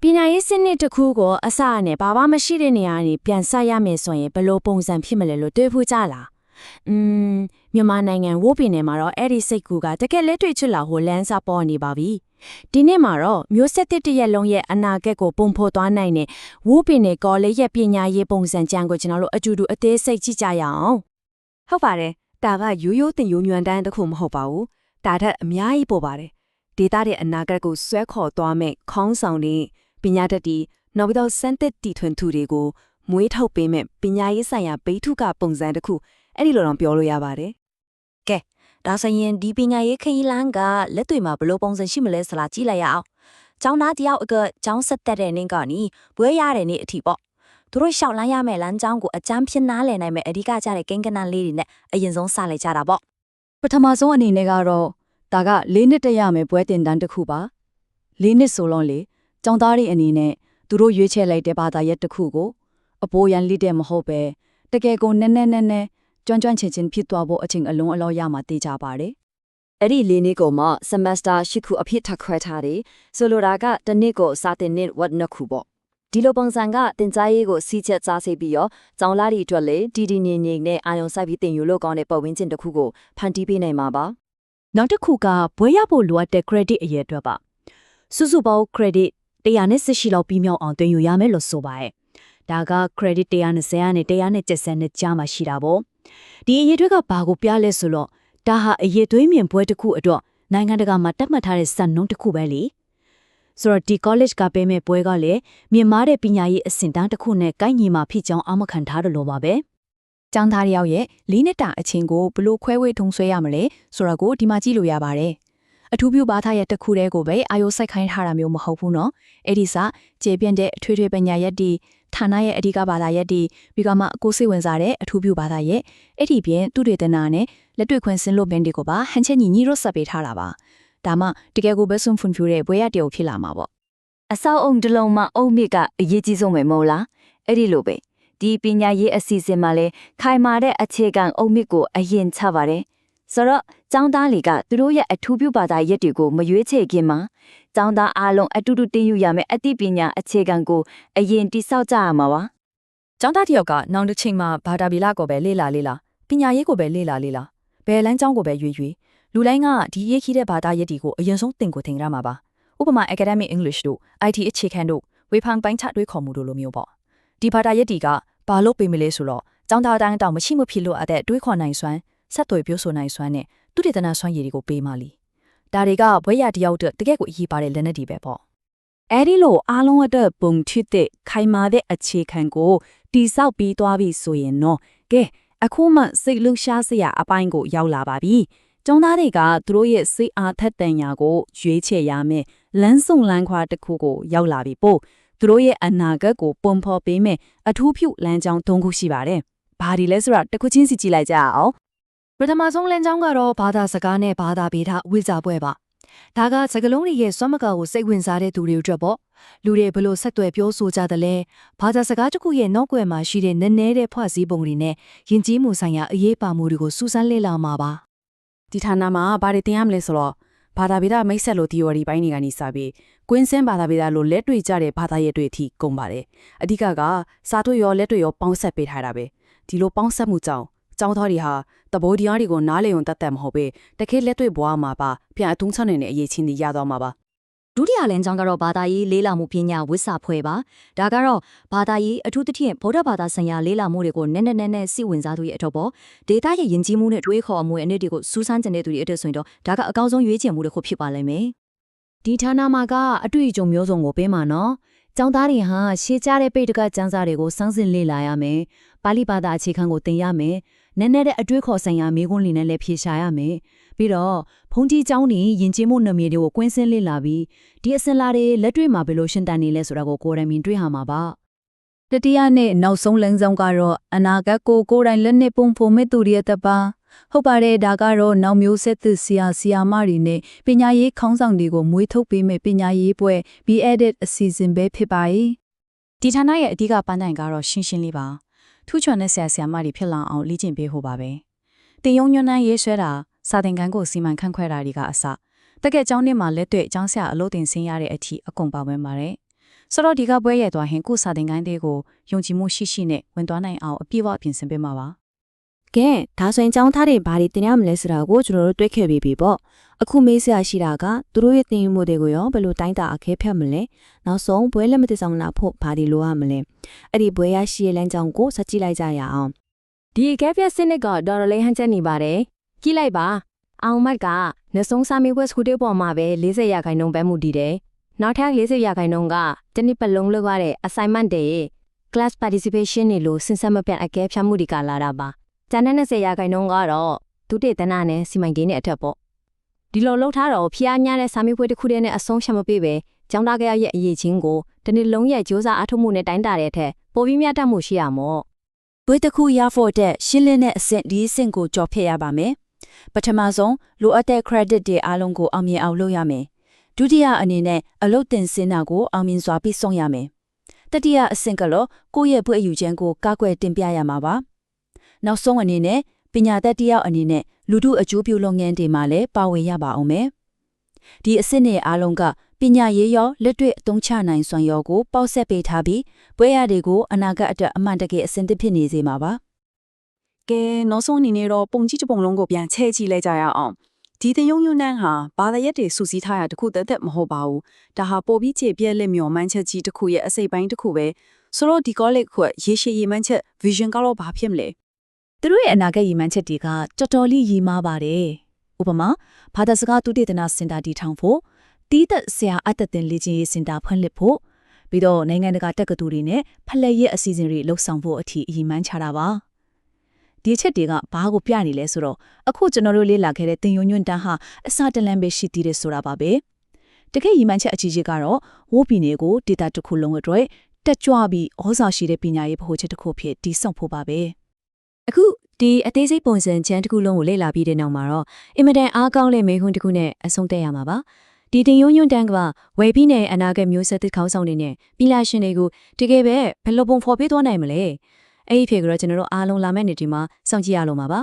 ပညာရေးစနစ်တစ်ခုကိုအစနဲ့ဘာမှမရှိတဲ့နေရာကနေပြန်ဆက်ရမယ်ဆိုရင်ဘယ်လိုပုံစံဖြစ်မလဲလို့တွေးဖို့ကြလားမြန်မာနိုင်ငံဝိုးပင်နယ်မှာတော့အဲ့ဒီစိတ်ကူကတကယ်လက်တွေ့ချလာဟိုလန်းစာပေါ်နေပါပြီဒီနေ့မှာတော့မျိုးဆက်တစ်တစ်ရက်လုံးရဲ့အနာဂတ်ကိုပုံဖော်သွားနိုင်တဲ့ဝိုးပင်နယ်ကောလိပ်ရဲ့ပညာရေးပုံစံကြံကိုကျွန်တော်တို့အတူတူအသေးစိတ်ကြည့်ကြရအောင်ဟုတ်ပါတယ်ဒါကရိုးရိုးတင်ရိုးညွန်တန်းတစ်ခုမဟုတ်ပါဘူးဒါထက်အများကြီးပိုပါတယ်ဒေတာတဲ့အနာဂတ်ကိုဆွဲခေါ်သွားမဲ့ခေါင်းဆောင်တွေပညာတတ်တီနောက်ပြီးတော့စမ်းသစ်တီထွင်သူတွေကိုမွေးထုတ်ပေးမဲ့ပညာရေးဆိုင်ရာဗိထုကပုံစံတစ်ခုအဲ့ဒီလိုတော့ပြောလို့ရပါတယ်ကဲဒါဆိုရင်ဒီပညာရေးခရီးလမ်းကလက်တွေ့မှာဘယ်လိုပုံစံရှိမလဲဆိုတာကြည့်လိုက်ရအောင်ကျောင်းသားတယောက်အကကျောင်းဆက်တက်တဲ့နေ့ကနေဘွဲရတဲ့နေ့အထိပေါ့သူတို့ရှောက်လန်းရမယ့်လမ်းကြောင်းကိုအကြမ်းဖြစ်နားလည်နိုင်မဲ့အဓိကကြတဲ့ကိန်းကနန်းလေးတွေနဲ့အရင်ဆုံးစလိုက်ကြတာပေါ့ပထမဆုံးအနေနဲ့ကတော့ဒါက၄နှစ်တက်ရမယ်ပွဲတင်တန်းတစ်ခုပါ၄နှစ်ဆိုလို့လေကျောင်းသားတွေအနေနဲ့သူတို့ရွေးချယ်လိုက်တဲ့ဘာသာရပ်တစ်ခုကိုအပိုးရန်လိတဲ့မဟုတ်ပဲတကယ်ကိုနည်းနည်းကျွမ်းချင်းဖြစ်သွားဖို့အချိန်အလုံးအလောရမှာသိကြပါတယ်အဲ့ဒီ၄နှစ်ကိုမှ semester ၈ခုအဖြစ်ထပ်ခွဲထားတယ်ဆိုလိုတာကတစ်နှစ်ကိုစာတင်နှစ်ဝက်နှစ်ခုပေါ့ဒီလိုပုံစံကတင်ကြားရေးကိုစီးချက်စားစိတ်ပြီးရောကျောင်းသားတွေအတွက်လည်းတည်ငြိမ်နဲ့အာရုံစိုက်ပြီးတင်ယူလို့ကောင်းတဲ့ပတ်ဝန်းကျင်တစ်ခုကိုဖန်တီးပေးနိုင်မှာပါနောက်တစ်ခုကဘွဲရဖို့လိုအပ်တဲ့ credit အရေးအတွက်ပါစုစုပေါင်း credit 180လောက်ပြီးမြောက်အောင်တင်ယူရမယ်လို့ဆိုပါရဲ့ဒါက credit 120နဲ့170နဲ့ကြားမှာရှိတာပေါ့ဒီအရေးတွေကဘာကိုပြလဲဆိုတော့ဒါဟာအရေးသွေးမြင်ပွဲတစ်ခုအတွက်နိုင်ငံတကာမှာတတ်မှတ်ထားတဲ့စံနှုန်းတစ်ခုပဲလေဆိုတော့ဒီ college ကပေးမဲ့ပွဲကလည်းမြင်မာတဲ့ပညာရေးအဆင့်တန်းတစ်ခုနဲ့ကိုက်ညီမှာဖြစ်ကြောင်းအာမခံထားတယ်လို့ပါပဲကျောင်းသားတယောက်ရဲ့၄နှစ်တာအချင်းကိုဘလို့ခွဲဝေထုံဆွဲရမလဲဆိုတာကိုဒီမှာကြည့်လို့ရပါတယ်အထူးပြုဘာသာရဲ့တစ်ခုတည်းကိုပဲအာယုစိုက်ခိုင်းထားတာမျိုးမဟုတ်ဘူးနော်အဲ့ဒီစကျေပြန့်တဲ့အထွေထွေပညာရက်တီဌာနရဲ့အဓိကဘာသာရက်တီပြီးကမှကိုစိတ်ဝင်စားတဲ့အထူးပြုဘာသာရက်အဲ့ဒီပြင်သူတေသနာနဲ့လက်တွေ့ခွင့်စင်းလို့ပင်တွေကိုပါဟန်ချက်ညီရော့ဆက်ပေးထားတာပါဒါမှတကယ်ကိုပဲဆွန်ဖွန်ဖြူတဲ့ဘွဲရတယောက်ဖြစ်လာမှာပေါ့အစောအုံတစ်လုံးမှအုံမြင့်ကအရေးကြီးဆုံးပဲမဟုတ်လားအဲ့ဒီလိုပဲဒီပညာရေးအစီအစဉ်မှာလဲခိုင်မာတဲ့အခြေခံအုံမြင့်ကိုအရင်ချပါတယ်ဆိုတော့ကျောင်းသားတွေကသူတို့ရဲ့အထူးပြုဘာသာရက်တွေကိုမရွေးချယ်ခင်မှာကျောင်းသားအားလုံးအတူတူတင်ယူရမယ်အသိပညာအခြေခံကိုအရင်တိဆောက်ကြရမှာပါကျောင်းသားတယောက်ကနောင်တစ်ချိန်မှာဘာသာဗီလကိုပဲလေ့လာပညာရေးကိုပဲလေ့လာဘယ်လမ်းကြောင်းကိုပဲရွေလူတိုင်းကဒီရေးခီးတဲ့ဘာသာရက်တွေကိုအရင်ဆုံးသင်ကိုသင်ရမှာပါဥပမာ academic english တို့ IT အခြေခံတို့ဝေဖန်ပိုင်းချတွေးခေါ်မှုတို့လိုမျိုးပေါ့ဒီဘာသာရက်တွေကဘာလို့ပေးမလဲဆိုတော့ကျောင်းသားတိုင်းတောင်မရှိမဖြစ်လို့အတဲ့တွေးခေါ်နိုင်စွမ်းဆက်သွယ်ပြောဆိုနိုင်စွမ်းနဲ့သူတေသနာစွမ်းရည်တွေကိုပေးမှလီဒါတွေကဘွဲရတယောက်တကယ်ကိုအရေးပါတဲ့လက်နက်တွေပဲပေါ့အဲ့ဒီလိုအားလုံးအတွက်ပုံဖြစ်တဲ့ခိုင်မာတဲ့အခြေခံကိုတိဆောက်ပြီးသွားပြီဆိုရင်တော့ကဲအခုမှစိတ်လှရှားစရာအပိုင်းကိုရောက်လာပါပြီကျောင်းသားတွေကသူတို့ရဲ့စိတ်အားထက်သန်ရာကိုရွေးချယ်ရမယ်လမ်းစုံလမ်းခွာတစ်ခုကိုရောက်လာပြီပို့သူတို့ရဲ့အနာဂတ်ကိုပုံဖော်ပေးမယ်အထူးပြုလမ်းကြောင်း၃ခုရှိပါတယ်ဘာဒီလဲဆိုတာတစ်ခုချင်းစီကြည့်လိုက်ကြအောင်ပထမဆုံးလမ်းကြောင်းကတော့ဘာသာစကားနဲ့ဘာသာဗေဒဝိဇ္ဇာပွဲပါဒါကစကလုံးတွေရဲ့စွမ်းမကာကိုစိတ်ဝင်စားတဲ့သူတွေအတွက်ပေါ့လူတွေဘလို့ဆက်သွယ်ပြောဆိုကြတယ်လဲဘာသာစကားတစ်ခုရဲ့နောက်ွယ်မှာရှိတဲ့နည်းနည်းတဲ့ဖွဲ့စည်းပုံတွေနဲ့ယဉ်ကျေးမှုဆိုင်ရာအရေးပါမှုတွေကိုစူးစမ်းလေ့လာမှာပါဒီဌာနမှာဘာတွေသင်ရမလဲဆိုတော့ဘာသာဗေဒမိတ်ဆက်လို့ theory ပိုင်းတွေကနေစပြီးကွင်းစင်းဘာသာဗေဒလို့လက်တွေ့ကြတဲ့ဘာသာရပ်တွေအထိကုန်ပါတယ်အဓိကကစာတွေ့ရောလက်တွေ့ရောပေါင်းဆက်ပေးထားတာပဲဒီလိုပေါင်းဆက်မှုကြောင့်ကျောင်းသားတွေဟာသဘောတရားတွေကိုနားလည်ုံတတ်မဟုတ်ပဲတကယ်လက်တွေ့ဘဝမှာပါပြန်အသုံးချနိုင်တဲ့အရေးချင်းတွေရသွားမှာပါဒုတိယလမ်းကြောင်းကတော့ဘာသာရေးလေးလာမှုပညာဝိစာဖွဲ့ပါဒါကတော့ဘာသာရေးအထူးသဖြင့်ဗုဒ္ဓဘာသာဆိုင်ရာလေးလာမှုတွေကိုနည်းစိတ်ဝင်စားသူရဲ့အထောက်ပေါ့ဒေတာရဲ့ယဉ်ကျေးမှုနဲ့တွေးခေါ်အမွေအနှစ်တွေကိုစူးစမ်းကျင်တဲ့သူတွေအတွက်ဆိုရင်တော့ဒါကအကောင်းဆုံးရွေးချယ်မှုတစ်ခုဖြစ်ပါလိမ့်မယ်ဒီဌာနမှာကအတွေ့အကြုံမျိုးစုံကိုပေးမှာနော်ကျောင်းသားတွေဟာရှေးကြတဲ့ပိဋကကျမ်းစာတွေကိုစမ်းစစ်လေ့လာရမယ်ပါဠိဘာသာအခြေခံကိုသင်ရမယ်နည်းတဲ့အတွေ့ခေါ်ဆိုင်ရာမိကွန်းလေးနဲ့လည်းဖြေရှာရမယ်ပြီးတော့ဘုန်းကြီးကျောင်းတွေယဉ်ကျေးမှုနာမည်တွေကိုကွင်းစင်းလေ့လာပြီးဒီအစင်လာတွေလက်တွေ့မှာဘယ်လိုရှင်းတန်နေလဲဆိုတာကိုကိုယ်တိုင်မြင်တွေ့ရမှာပါတတိယနဲ့နောက်ဆုံးလမ်းဆောင်ကတော့အနာဂတ်ကိုကိုယ်တိုင်လက်နဲ့ပုံဖော်မဲ့သူတွေရဲ့တပါဟုတ်ပါတယ်ဒါကတော့နောက်မျိုးဆက်သစ်ဆရာမတွေနဲ့ပညာရေးခေါင်းဆောင်တွေကိုမွေးထုတ်ပေးမဲ့ပညာရေးပွဲ B-edit အစီအစဉ်ပဲဖြစ်ပါရဲ့ဒီဌာနရဲ့အဓိကပန်းတိုင်ကတော့ရှင်းလေးပါထူးချွန်တဲ့ဆရာမတွေဖြစ်လာအောင်လေ့ကျင့်ပေးဖို့ပါပဲတင်ယုံညွန်းနှမ်းရေးဆွဲတာစာသင်ခန်းကိုစီမံခန့်ခွဲတာတွေကအစတကယ်ကျောင်းထဲမှာလက်တွေ့ကျောင်းဆရာအလုပ်တင်ဆင်းရတဲ့အထိအကုန်ပါဝင်ပါတယ် ဆိုတော့ဒီကပွဲရဲသွားရင်ကိုစာတင်ကိုင်းတွေကိုယုံကြည်မှုရှိရှိနဲ့ဝင်သွားနိုင်အောင်အပြည့်အဝပြင်ဆင်ပေးမှာပါ ကဲဒါဆိုရင်ចောင်းသားတွေဘာတွေတင်ရမလဲဆိုတာကိုကျွန်တော်တို့တွေ့ခဲ့ပြီးပြီပေါ့အခုမေးစရာရှိတာကသူတို့ရဲ့တင်ယူမှုတွေကိုရောဘယ်လိုတိုင်းတာအခဲဖြတ်မလဲနောက်ဆုံးဘွဲလက်မတဆောင်နာဖို့ဘာဒီလိုရမလဲအဲ့ဒီဘွဲရရှိရဲ့လမ်းကြောင်းကိုဆက်ကြည့်လိုက်ကြရအောင် ဒီကဲပြက်စနစ်ကဒေါ်လေးဟန်ချက်နေပါတယ်ကြည့်လိုက်ပါအောင်မတ်ကနှစုံစာမေးပွဲစကူတေးပေါ်မှာပဲ40ရာခိုင်နှုန်းပဲမှုတည်တယ်နောက်ထပ်40ရာခိုင်နှုန်းကတနည်းပတ်လုံးလောက်ရတဲ့ assignment တွေ class participation တွေလို့စဉ်ဆက်မပြတ်အကဲဖြတ်မှုတွေကလာတာပါကျန်တဲ့20ရာခိုင်နှုန်းကတော့ဒုတိယတနနဲ့စီမံကိန်းနဲ့အထက်ပေါ့ဒီလိုလှုပ်ထားတော့ဖျားညားတဲ့စာမေးပွဲတစ်ခုတည်းနဲ့အဆုံးရှမပေးပဲကျောင်းသားကရဲ့အရေးချင်းကိုတနည်းလုံးရဲ့စ조사အထောက်မှုနဲ့တိုင်းတာတဲ့အထက်ပိုပြီးမြတ်တတ်မှုရှိရမော့ ဘွေးတစ်ခုရဖို့တဲ့ရှင်းလင်းတဲ့အဆင့်ဒီအဆင့်ကိုကြော်ဖြတ်ရပါမယ်ပထမဆုံးလိုအပ်တဲ့ credit တွေအားလုံးကိုအောင်မြင်အောင်လုပ်ရမယ်ဒုတိယအနေနဲ့အလုပ်တင်စင်တာကိုအောင်မြင်စွာပြီးဆုံးရမယ်တတိယအဆင့်ကတော့ကိုယ့်ရဲ့ဘွဲ့အယူခြင်းကိုကာကွယ်တင်ပြရမှာပါနောက်ဆုံးအနေနဲ့ပညာတတ်တစ်ယောက်အနေနဲ့လူထုအကျိုးပြုလုပ်ငန်းတွေမှာလည်းပါဝင်ရပါအောင်မယ်ဒီအဆင့်တွေအားလုံးကပညာရေးရောလက်တွေ့အသုံးချနိုင်စွမ်းရောကိုပေါက်ဆက်ပေးထားပြီးဘွဲ့ရတွေကိုအနာဂတ်အတွက်အမှန်တကယ်အဆင်သင့်ဖြစ်နေစေမှာပါ ကဲနောက်ဆုံးအနေနဲ့တော့ပုံကြီးတစ်ပုံလုံးကိုပြန်ချဲ့ကြည့်လိုက်ကြရအောင်ဒီတင်ယုံညွန်းနှန်းဟာဘာသာရက်တွေစူးစီးထားရတခုတသက်မဟုတ်ပါဘူးဒါဟာပိုပြီးခြေပြက်လက်မြော်မှန်းချက်ကြီးတစ်ခုရဲ့အစိပ်ပိုင်းတစ်ခုပဲဆိုတော့ဒီ college ကရေရှည်ရည်မှန်းချက် vision ကတော့ဘာဖြစ်မလဲ သူတို့ရဲ့အနာဂတ်ရည်မှန်းချက်တွေကတော်တော်လေးရည်မားပါတယ်ဥပမာဘာသာစကားသုတေသနစင်တာတည်ထောင်ဖို့တီးသက်ဆရာအသက်သင်လေ့ကျင့်ရေးစင်တာဖွင့်လှစ်ဖို့ပြီးတော့နိုင်ငံတကာတက္ကသိုလ်တွေနဲ့ဖလှယ်ရေးအစီအစဉ်တွေလှုပ်ဆောင်ဖို့အထိရည်မှန်းချတာပါဒီချက်တွေကဘာကိုပြနေလဲဆိုတော့အခုကျွန်တော်တို့လေ့လာခဲ့တဲ့သင်ယုံညွန့်တန်းဟာအစတလန်းပဲရှိသေးတယ်ဆိုတာပါပဲတကယ်ရည်မှန်းချက်အကြီးကြီးကတော့ဝိုးပီနေကိုဒေတာတစ်ခုလုံးအတွက်တက်ကြွပြီးဩဇာရှိတဲ့ပညာရေးဗဟိုချက်တစ်ခုဖြစ်တည်ဆောက်ဖို့ပါပဲ အခုဒီအသေးစိတ်ပုံစံချမ်းတစ်ခုလုံးကိုလေ့လာပြီးတဲ့နောက်မှာတော့အင်မတန်အားကောင်းတဲ့မေခွန်းတစ်ခုနဲ့အဆုံးသတ်ရမှာပါဒီတင်ယုံညွန့်တန်းကဝယ်ပြီးနဲ့အနာဂတ်မျိုးဆက်သစ်ခေါင်းဆောင်တွေနဲ့ပြည်လာရှင်တွေကိုတကယ်ပဲဘယ်လိုပုံဖော်ပေးသွားနိုင်မလဲအဲ့ဒီဖြစ်ကတော့ကျွန်တော်တို့အားလုံးလာမယ့်နေ့ဒီမှာစောင့်ကြည့်ရလို့မှာပါ